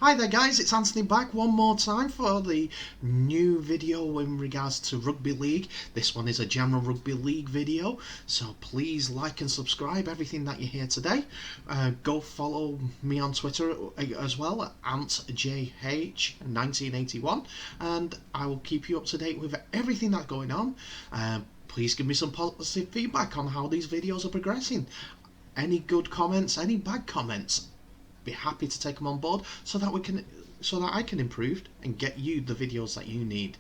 Hi there guys, it's Anthony back one more time for the new video in regards to Rugby League. This one is a general Rugby League video, so please like and subscribe everything that you hear today. Go follow me on Twitter as well at AntJH1981, and I will keep you up to date with everything that's going on. Please give me some positive feedback on how these videos are progressing. Any good comments, any bad comments, be happy to take them on board so that I can improve and get you the videos that you need.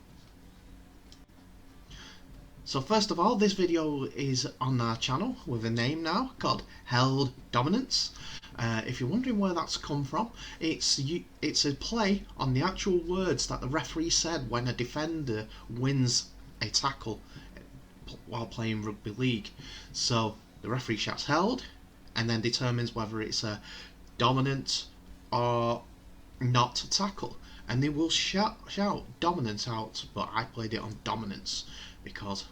So first of all, this video is on our channel with a name now called Held Dominance. If you're wondering where that's come from, it's a play on the actual words that the referee said when a defender wins a tackle while playing rugby league. So the referee shouts held and then determines whether it's a dominant or not tackle, and they will shout dominance out, but I played it on dominance because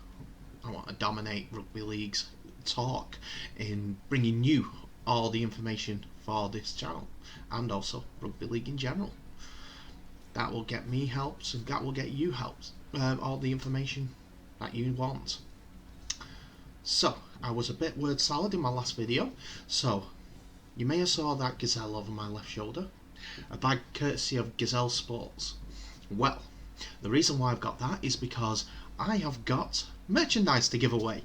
I want to dominate rugby league's talk in bringing you all the information for this channel and also rugby league in general. That will get me helps and that will get you helps, all the information that you want. So I was a bit word salad in my last video, so you may have saw that gazelle over my left shoulder, a bag courtesy of Gazelle Sports. Well, the reason why I've got that is because I have got merchandise to give away,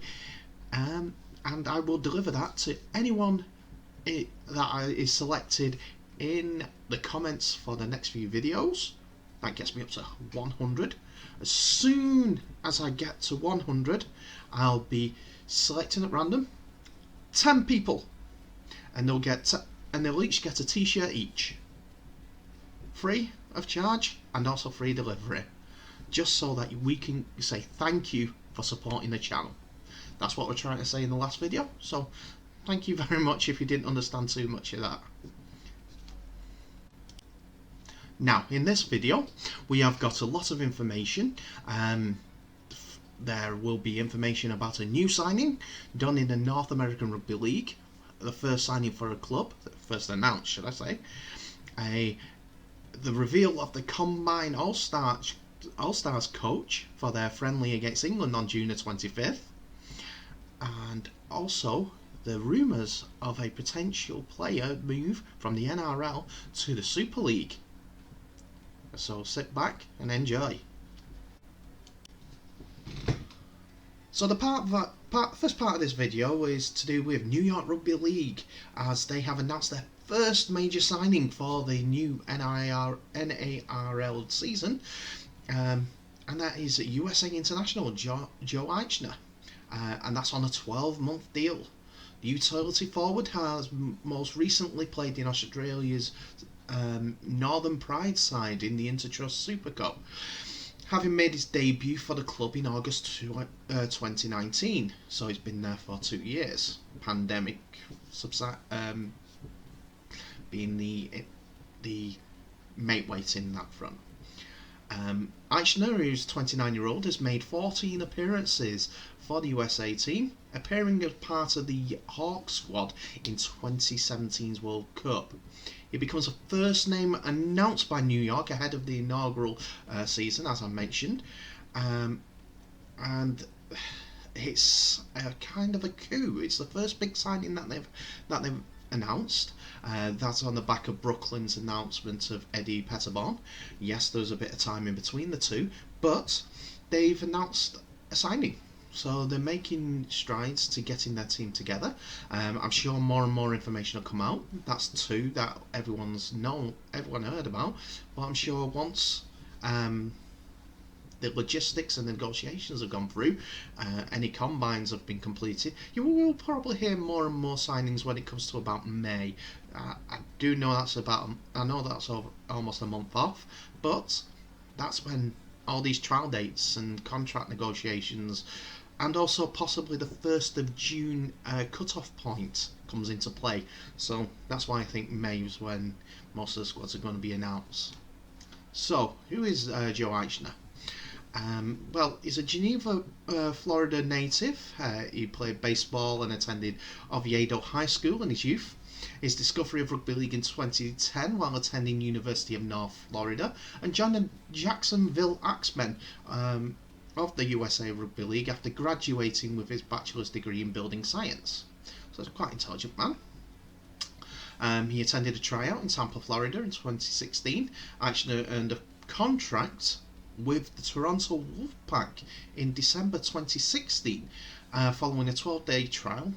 and I will deliver that to anyone that is selected in the comments for the next few videos. That gets me up to 100. As soon as I get to 100, I'll be selecting at random 10 people. And they'll each get a t-shirt each, free of charge and also free delivery, just so that we can say thank you for supporting the channel. That's what we're trying to say in the last video, so thank you very much if you didn't understand too much of that. Now in this video we have got a lot of information. There will be information about a new signing done in the North American Rugby League, the first signing for a club, first announced should I say, the reveal of the Combine All-Stars coach for their friendly against England on June the 25th, and also the rumours of a potential player move from the NRL to the Super League. So sit back and enjoy. So the first part of this video is to do with New York Rugby League, as they have announced their first major signing for the new NARL season, and that is USA international Joe Eichner, and that's on a 12-month deal. The utility forward has most recently played in Australia's Northern Pride side in the Intertrust Super Cup, having made his debut for the club in August 2019, so he's been there for 2 years. Pandemic being the mate weight in that front. Eichner, who's 29-year-old, has made 14 appearances for the USA team, appearing as part of the Hawk squad in 2017's World Cup. He becomes the first name announced by New York ahead of the inaugural season, as I mentioned, and it's a kind of a coup. It's the first big signing that they've announced. That's on the back of Brooklyn's announcement of Eddie Petterborn. Yes, there's a bit of time in between the two, but they've announced a signing. So they're making strides to getting their team together. I'm sure more and more information will come out. That's two that everyone heard about. But I'm sure once the logistics and the negotiations have gone through, any combines have been completed, you will probably hear more and more signings when it comes to about May. I know that's almost a month off, but that's when all these trial dates and contract negotiations, and also possibly the 1st of June cut-off point comes into play. So that's why I think May is when most of the squads are going to be announced. So who is Joe Eichner? Well, he's a Geneva, Florida native. He played baseball and attended Oviedo High School in his youth. His discovery of rugby league in 2010 while attending University of North Florida, and joined the Jacksonville Axemen of the USA Rugby League after graduating with his bachelor's degree in building science. So he's a quite intelligent man. He attended a tryout in Tampa, Florida in 2016. Eichner earned a contract with the Toronto Wolfpack in December 2016, following a 12-day trial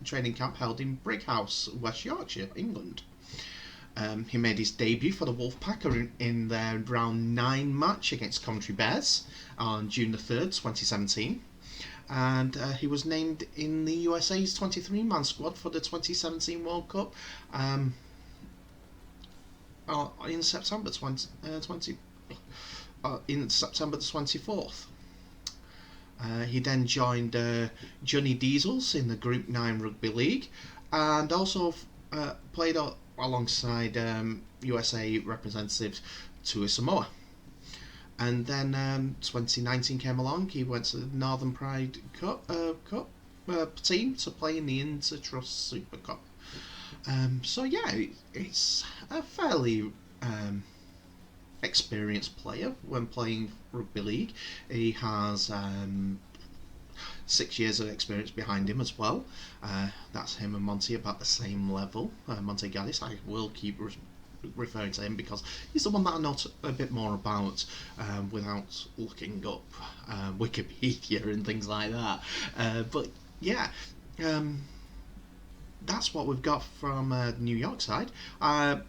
training camp held in Brighouse, West Yorkshire, England. He made his debut for the Wolfpack in their round 9 match against Coventry Bears on June the 3rd, 2017. And he was named in the USA's 23-man squad for the 2017 World Cup in September in September the 24th. He then joined Johnny Diesels in the Group 9 Rugby League, and also played alongside USA representatives Tua Samoa. And then 2019 came along. He went to the Northern Pride Cup team to play in the Intertrust Super Cup. So yeah, it's a fairly experienced player when playing rugby league. He has 6 years of experience behind him as well. That's him and Monty about the same level. Monty Gaddis, I will keep referring to him because he's the one that I know a bit more about without looking up Wikipedia and things like that. But yeah, that's what we've got from the New York side. I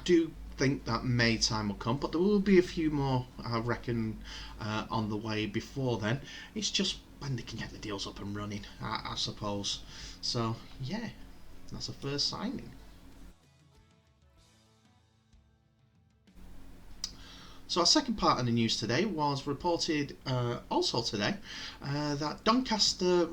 do think that May time will come, but there will be a few more, I reckon, on the way before then. It's just when they can get the deals up and running, I suppose. So yeah, that's a first signing. So our second part of the news today was reported also today that Doncaster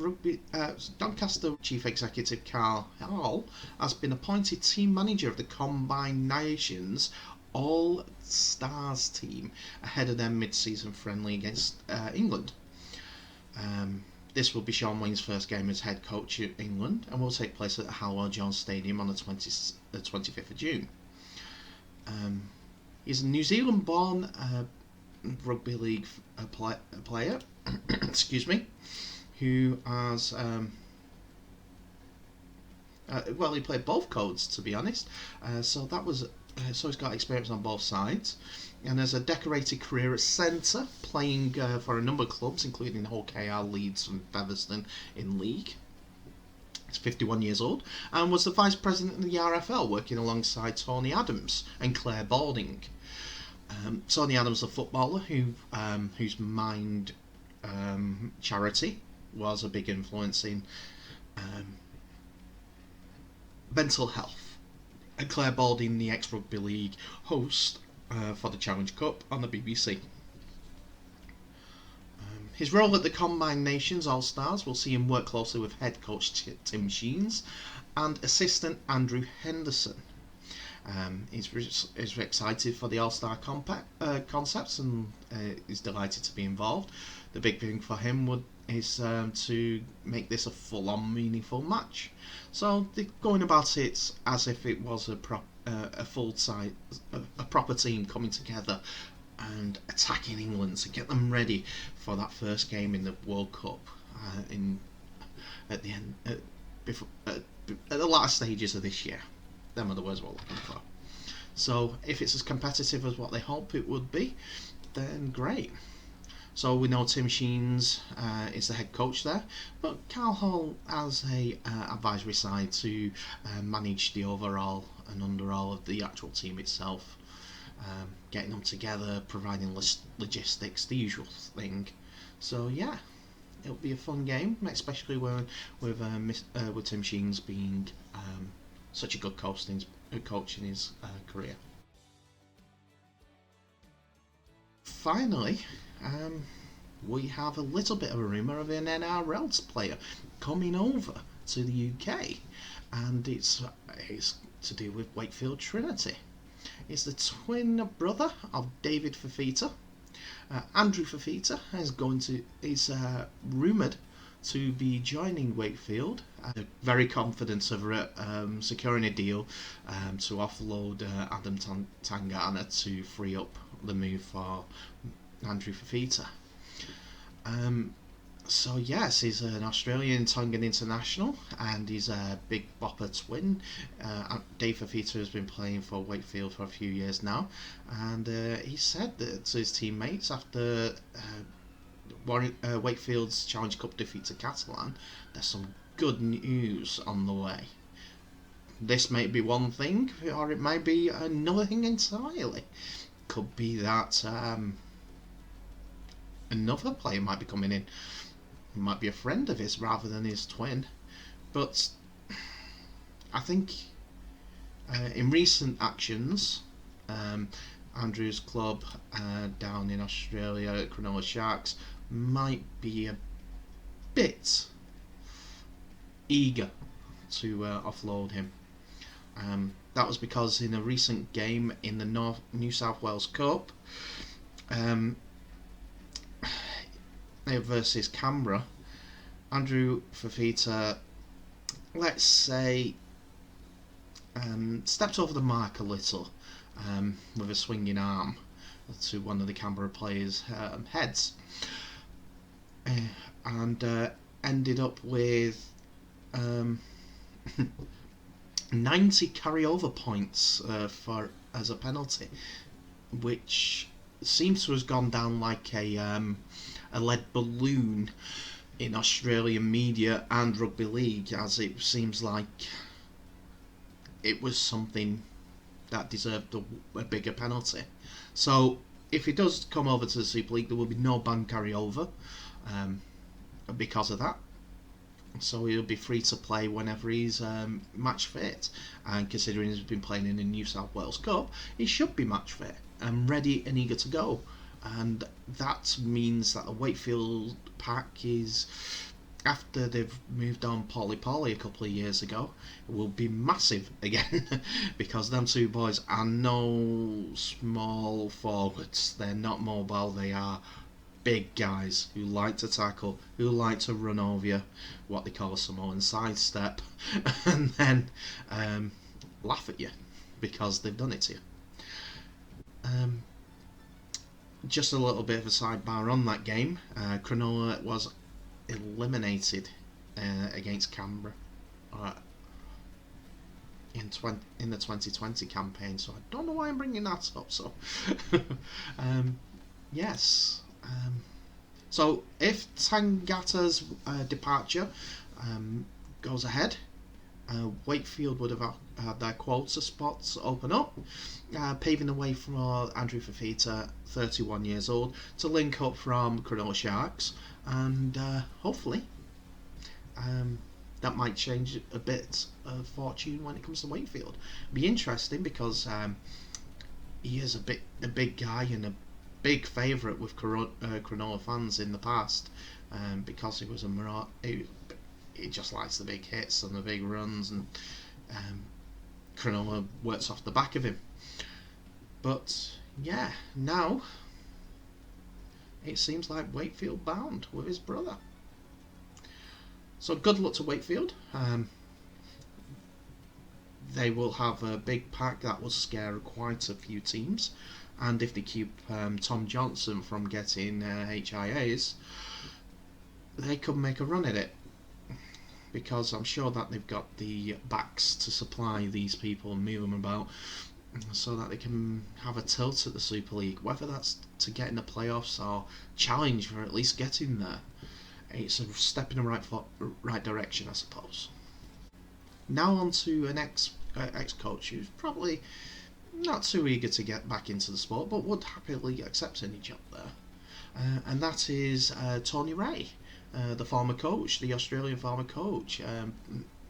Chief Executive Carl Hall has been appointed team manager of the Combined Nations All-Stars team ahead of their mid-season friendly against England. This will be Sean Wayne's first game as head coach at England and will take place at the Howard Jones Stadium on the 25th of June. He's a New Zealand-born rugby league player, excuse me, who has he played both codes, to be honest. So he's got experience on both sides, and has a decorated career at centre, playing for a number of clubs, including Hull KR, Leeds, and Featherstone in league. He's 51 years old and was the vice president of the RFL, working alongside Tony Adams and Claire Balding. Tony Adams, a footballer whose Mind charity was a big influence in mental health, and Claire Balding, the ex-rugby league host for the Challenge Cup on the BBC. His role at the Combined Nations All-Stars will see him work closely with head coach Tim Sheens and assistant Andrew Henderson. He's excited for the All-Star concepts and is delighted to be involved. The big thing for him is to make this a full-on meaningful match. So they're going about it as if it was a proper team coming together and attacking England to get them ready for that first game in the World Cup at the latter stages of this year. Them are the words we're looking for. So if it's as competitive as what they hope it would be, then great. So we know Tim Sheens is the head coach there, but Carl Hall has a advisory side to manage the overall and underall of the actual team itself. Getting them together, providing logistics, the usual thing. So yeah, it'll be a fun game, especially with Tim Sheens being such a good coach in his career. Finally, we have a little bit of a rumour of an NRL player coming over to the UK, and it's to do with Wakefield Trinity. It's the twin brother of David Fifita, Andrew Fifita is rumoured to be joining Wakefield. Very confident of securing a deal to offload Adam Tangana to free up the move for Andrew Fifita. So yes, he's an Australian Tongan international, and he's a big bopper twin. Dave Fifita has been playing for Wakefield for a few years now, and he said that to his teammates after Wakefield's Challenge Cup defeat to Catalan, there's some good news on the way. This may be one thing, or it might be another thing entirely. Could be that another player might be coming in. He might be a friend of his rather than his twin. But I think in recent actions, Andrew's club down in Australia, Cronulla Sharks, might be a bit eager to offload him. That was because in a recent game in the New South Wales Cup versus Canberra, Andrew Fifita, let's say, stepped over the mark a little with a swinging arm to one of the Canberra players' heads, and ended up with 90 carryover points as a penalty, which seems to have gone down like a lead balloon in Australian media and rugby league, as it seems like it was something that deserved a bigger penalty. So if he does come over to the Super League, there will be no ban carryover because of that. So he'll be free to play whenever he's match fit, and considering he's been playing in the New South Wales Cup, he should be match fit and ready and eager to go. And that means that the Wakefield pack is, after they've moved on Polly a couple of years ago, will be massive again because them two boys are no small forwards. They're not mobile, they are big guys who like to tackle, who like to run over you, what they call a Samoan sidestep, and then laugh at you because they've done it to you. Just a little bit of a sidebar on that game. Cronulla was eliminated against Canberra in the 2020 campaign, so I don't know why I'm bringing that up. So yes. So if Tangata's departure goes ahead, Wakefield would have had their quota spots open up, paving the way for Andrew Fifita, 31 years old, to link up from Cronulla Sharks, and hopefully that might change a bit of fortune when it comes to Wakefield. Be interesting because he is a big guy and a big favourite with Cronulla fans in the past, because he was he just likes the big hits and the big runs, and Cronulla works off the back of him. But yeah, now it seems like Wakefield bound with his brother. So good luck to Wakefield. They will have a big pack that will scare quite a few teams, and if they keep Tom Johnson from getting HIAs, they could make a run at it, because I'm sure that they've got the backs to supply these people and move them about so that they can have a tilt at the Super League, whether that's to get in the playoffs or challenge for at least getting there. It's a step in the right direction, I suppose. Now on to an ex-coach who's probably not too eager to get back into the sport, but would happily accept any job there. And that is Tony Ray, the former coach, the Australian former coach,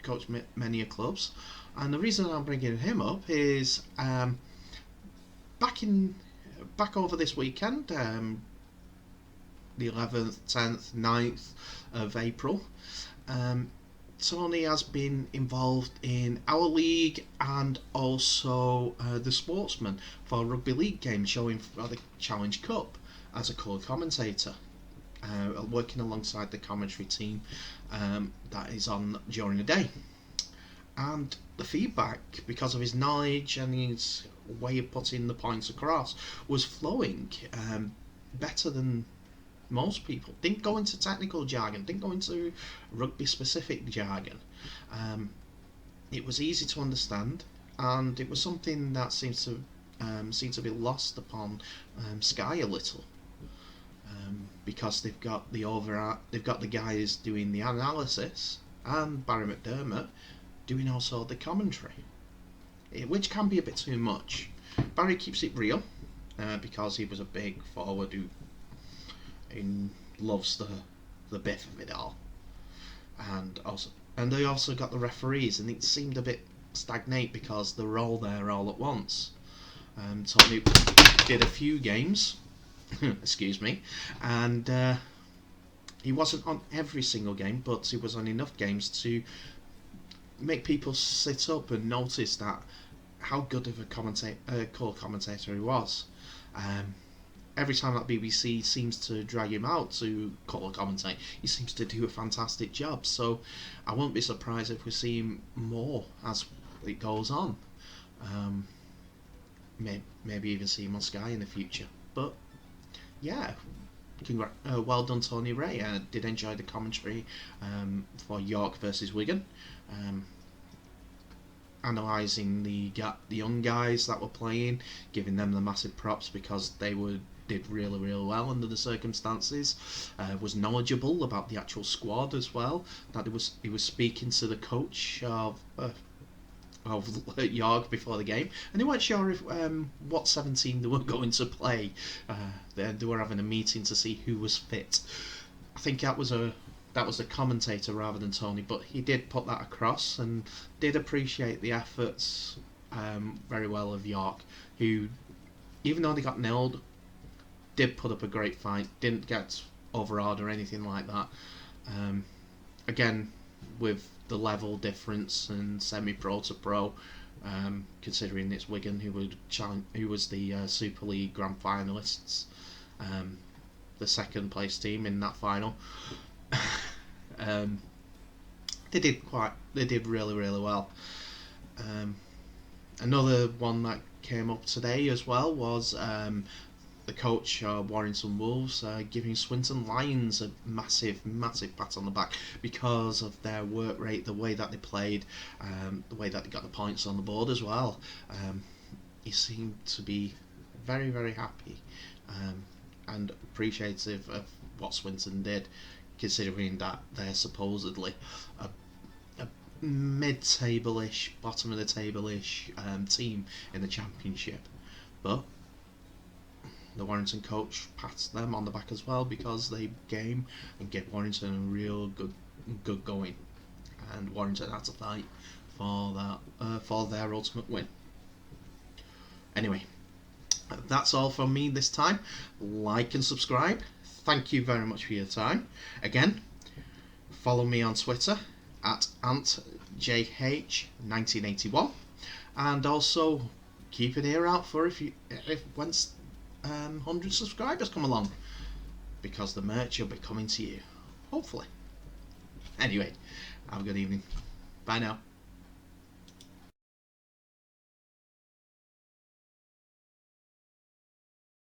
coached many clubs. And the reason I'm bringing him up is back over this weekend, the 11th, 10th, 9th of April, Tony has been involved in our league and also the Sportsman for rugby league games showing for the Challenge Cup. as a colour commentator, working alongside the commentary team that is on during the day. And the feedback, because of his knowledge and his way of putting the points across, was flowing better than most people. Didn't go into technical jargon, didn't go into rugby specific jargon. It was easy to understand, and it was something that seems to be lost upon Sky a little, because they've got the guys doing the analysis and Barry McDermott doing also the commentary, which can be a bit too much. Barry keeps it real because he was a big forward who loves the biff of it all, and they also got the referees, and it seemed a bit stagnate because they were all there all at once. Tony did a few games, excuse me, and he wasn't on every single game, but he was on enough games to make people sit up and notice that how good of a colour commentator he was. Every time that BBC seems to drag him out to colour commentate, he seems to do a fantastic job. So I won't be surprised if we see him more as it goes on. Maybe even see him on Sky in the future. But yeah, well done, Tony Ray. I did enjoy the commentary for York versus Wigan. Analysing the young guys that were playing, giving them the massive props because they did really well under the circumstances. Was knowledgeable about the actual squad as well. That he was speaking to the coach of York before the game, and they weren't sure if what 17 they were going to play. They were having a meeting to see who was fit. I think that was a commentator rather than Tony, but he did put that across and did appreciate the efforts very well of York, who, even though they got nailed, did put up a great fight, didn't get overawed or anything like that. Again, with the level difference and semi-pro to pro, considering it's Wigan who was the Super League Grand Finalists, the second place team in that final. They did really well. Another one that came up today as well was the coach of Warrington Wolves giving Swinton Lions a massive pat on the back because of their work rate, the way that they played, the way that they got the points on the board as well. He seemed to be very happy and appreciative of what Swinton did, considering that they're supposedly a mid-table-ish, bottom of the table-ish team in the Championship. But the Warrington coach pats them on the back as well because they game and get Warrington a real good going, and Warrington had to fight for that for their ultimate win. Anyway, that's all from me this time. Like and subscribe. Thank you very much for your time. Again, follow me on Twitter at AntJH1981, and also keep an ear out for if once 100 subscribers come along, because the merch will be coming to you, hopefully. Anyway, have a good evening. Bye now.